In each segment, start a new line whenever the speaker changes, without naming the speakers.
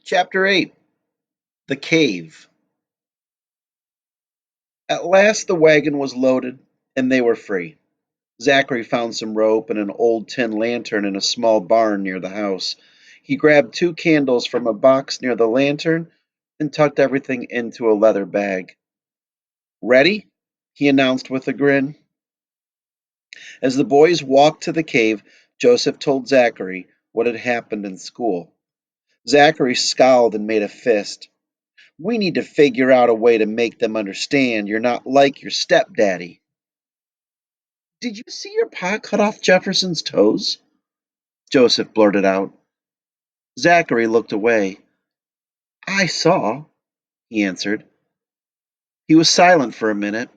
Chapter 8. The Cave. At last the wagon was loaded, and they were free. Zachary found some rope and an old tin lantern in a small barn near the house. He grabbed two candles from a box near the lantern and tucked everything into a leather bag. Ready? He announced with a grin. As the boys walked to the cave, Joseph told Zachary what had happened in school. Zachary scowled and made a fist. We need to figure out a way to make them understand you're not like your stepdaddy. Did you see your pa cut off Jefferson's toes? Joseph blurted out. Zachary looked away. I saw, he answered. He was silent for a minute,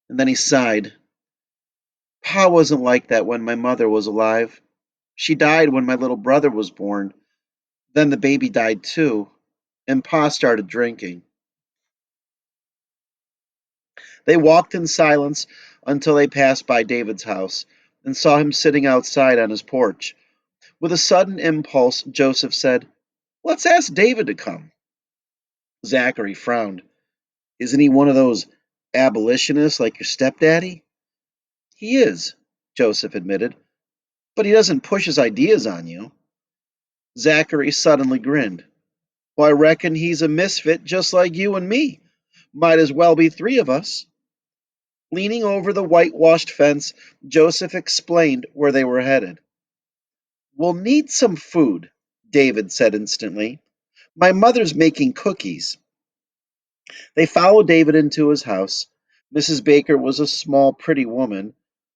and then he sighed. Pa wasn't like that when my mother was alive. She died when my little brother was born. Then the baby died too, and Pa started drinking. They walked in silence until they passed by David's house and saw him sitting outside on his porch. With a sudden impulse, Joseph said, Let's ask David to come. Zachary frowned. Isn't he one of those abolitionists like your stepdaddy? He is, Joseph admitted, but he doesn't push his ideas on you. Zachary suddenly grinned. Well, I reckon he's a misfit just like you and me. Might as well be three of us. Leaning over the whitewashed fence, Joseph explained where they were headed. We'll need some food, David said instantly. My mother's making cookies. They followed David into his house. Mrs. Baker was a small, pretty woman.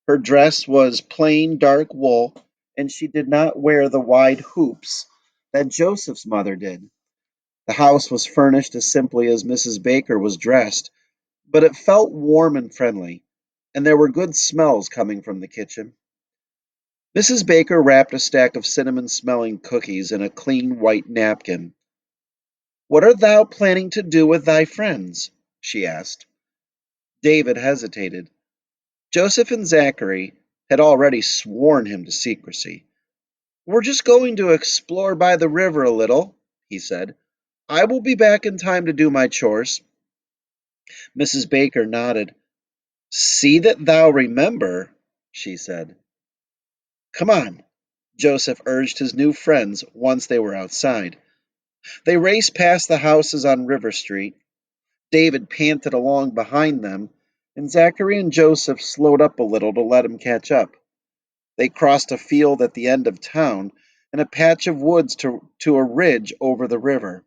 Her dress was plain dark wool, and she did not wear the wide hoops that Joseph's mother did. The house was furnished as simply as Mrs. Baker was dressed, but it felt warm and friendly, and there were good smells coming from the kitchen. Mrs. Baker wrapped a stack of cinnamon smelling cookies in a clean white napkin. What art thou planning to do with thy friends? She asked. David hesitated. Joseph and Zachary had already sworn him to secrecy. We're just going to explore by the river a little, he said. I will be back in time to do my chores. Mrs. Baker nodded. See that thou remember, she said. Come on, Joseph urged his new friends once they were outside. They raced past the houses on River Street. David panted along behind them, and Zachary and Joseph slowed up a little to let him catch up. They crossed a field at the end of town and a patch of woods to a ridge over the river.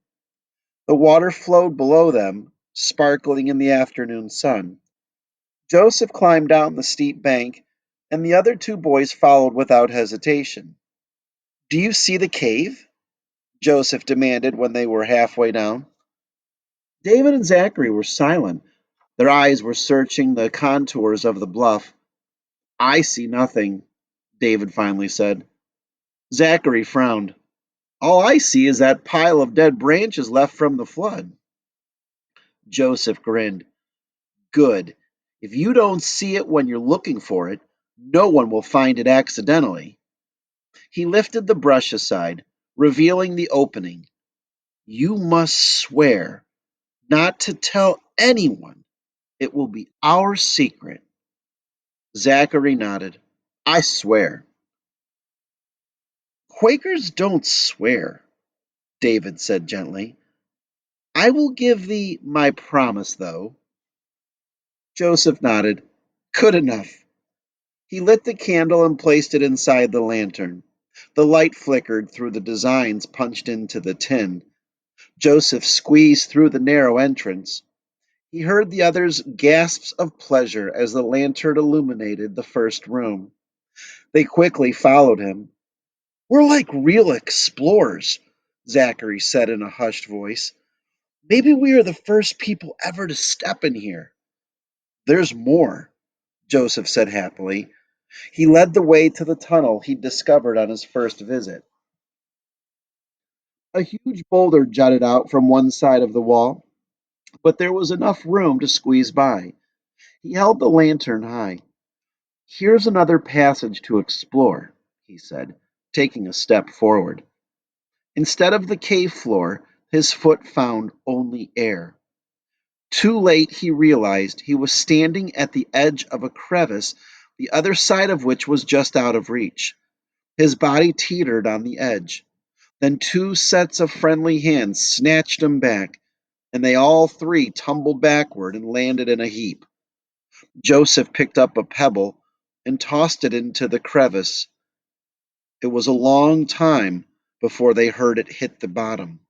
The water flowed below them, sparkling in the afternoon sun. Joseph climbed down the steep bank, and the other two boys followed without hesitation. Do you see the cave? Joseph demanded when they were halfway down. David and Zachary were silent. Their eyes were searching the contours of the bluff. I see nothing, David finally said. Zachary frowned. All I see is that pile of dead branches left from the flood. Joseph grinned. Good. If you don't see it when you're looking for it, no one will find it accidentally. He lifted the brush aside, revealing the opening. You must swear not to tell anyone. It will be our secret. Zachary nodded. I swear. Quakers don't swear, David said gently. I will give thee my promise, though. Joseph nodded. Good enough. He lit the candle and placed it inside the lantern. The light flickered through the designs punched into the tin. Joseph squeezed through the narrow entrance. He heard the others' gasps of pleasure as the lantern illuminated the first room. They quickly followed him. We're like real explorers, Zachary said in a hushed voice. Maybe we are the first people ever to step in here. There's more, Joseph said happily. He led the way to the tunnel he'd discovered on his first visit. A huge boulder jutted out from one side of the wall, but there was enough room to squeeze by. He held the lantern high. Here's another passage to explore, he said, taking a step forward. Instead of the cave floor, His foot found only air. Too late he realized he was standing at the edge of a crevice, the other side of which was just out of reach. His body teetered on the edge. Then two sets of friendly hands snatched him back, and they all three tumbled backward and landed in a heap. Joseph picked up a pebble and tossed it into the crevice. It was a long time before they heard it hit the bottom.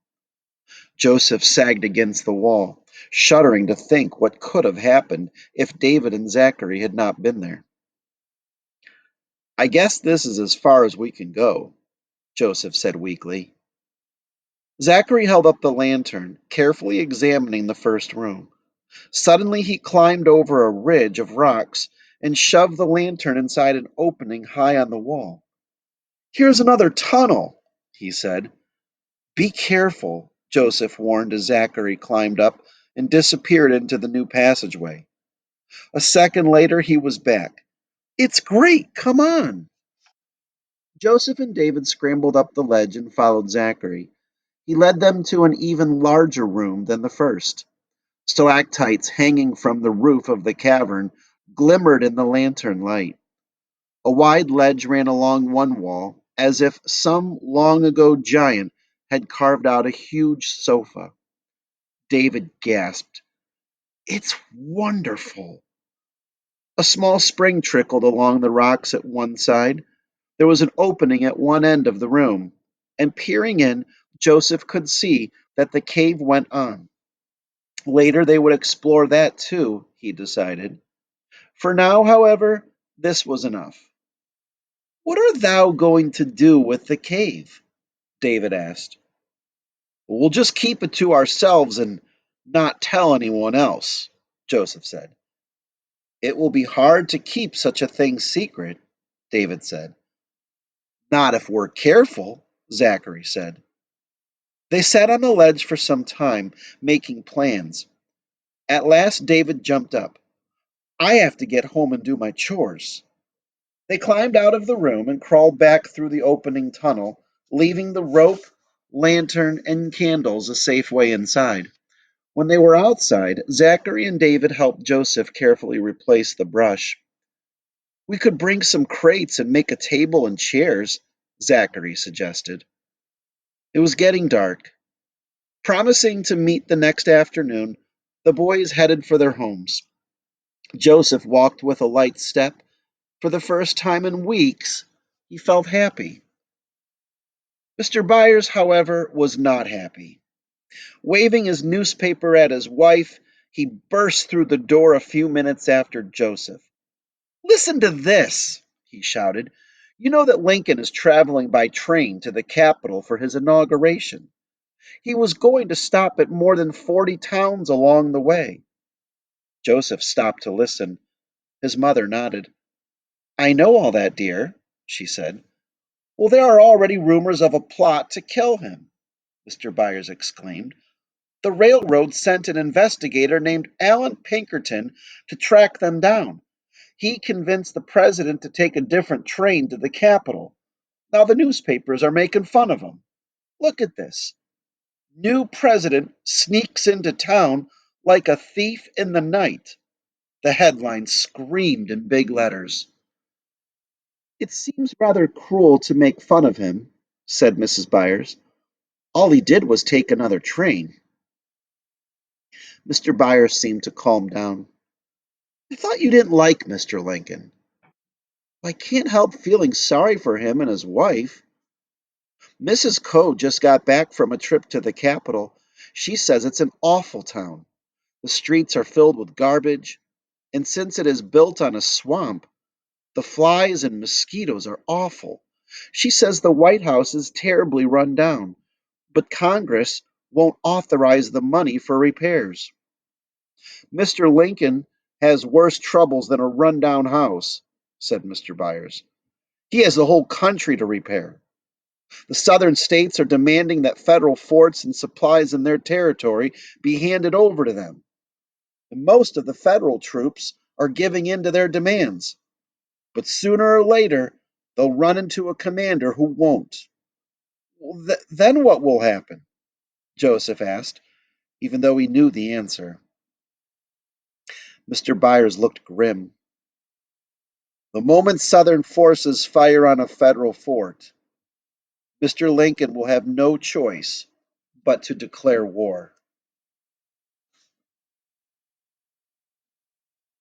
Joseph sagged against the wall, shuddering to think what could have happened if David and Zachary had not been there. I guess this is as far as we can go, Joseph said weakly. Zachary held up the lantern, carefully examining the first room. Suddenly he climbed over a ridge of rocks and shoved the lantern inside an opening high on the wall. Here's another tunnel, he said. Be careful, Joseph warned as Zachary climbed up and disappeared into the new passageway. A second later, he was back. It's great, come on. Joseph and David scrambled up the ledge and followed Zachary. He led them to an even larger room than the first. Stalactites hanging from the roof of the cavern glimmered in the lantern light. A wide ledge ran along one wall, as if some long ago giant had carved out a huge sofa. David gasped. It's wonderful. A small spring trickled along the rocks at one side. There was an opening at one end of the room, and peering in, Joseph could see that the cave went on. Later they would explore that too, he decided. For now, however, this was enough. What art thou going to do with the cave? David asked. We'll just keep it to ourselves and not tell anyone else, Joseph said. It will be hard to keep such a thing secret, David said. Not if we're careful, Zachary said. They sat on the ledge for some time, making plans. At last, David jumped up. I have to get home and do my chores. They climbed out of the room and crawled back through the opening tunnel, leaving the rope, lantern, and candles a safe way inside. When they were outside, Zachary and David helped Joseph carefully replace the brush. We could bring some crates and make a table and chairs, Zachary suggested. It was getting dark. Promising to meet the next afternoon, the boys headed for their homes. Joseph walked with a light step. For the first time in weeks, he felt happy. Mr. Byers, however, was not happy. Waving his newspaper at his wife, he burst through the door a few minutes after Joseph. Listen to this, he shouted. You know that Lincoln is traveling by train to the capital for his inauguration. He was going to stop at more than 40 towns along the way. Joseph stopped to listen. His mother nodded. I know all that, dear, she said. Well, there are already rumors of a plot to kill him, Mr. Byers exclaimed. The railroad sent an investigator named Alan Pinkerton to track them down. He convinced the president to take a different train to the capital. Now the newspapers are making fun of him. Look at this. New president sneaks into town like a thief in the night. The headline screamed in big letters. It seems rather cruel to make fun of him, said Mrs. Byers. All he did was take another train. Mr. Byers seemed to calm down. I thought you didn't like Mr. Lincoln. I can't help feeling sorry for him and his wife. Mrs. Coe just got back from a trip to the capital. She says it's an awful town. The streets are filled with garbage, and since it is built on a swamp, the flies and mosquitoes are awful. She says the White House is terribly run down, but Congress won't authorize the money for repairs. Mr. Lincoln has worse troubles than a rundown house, said Mr. Byers. He has the whole country to repair. The southern states are demanding that federal forts and supplies in their territory be handed over to them. And most of the federal troops are giving in to their demands. But sooner or later, they'll run into a commander who won't. Well, then what will happen? Joseph asked, even though he knew the answer. Mr. Byers looked grim. The moment Southern forces fire on a Federal fort, Mr. Lincoln will have no choice but to declare war.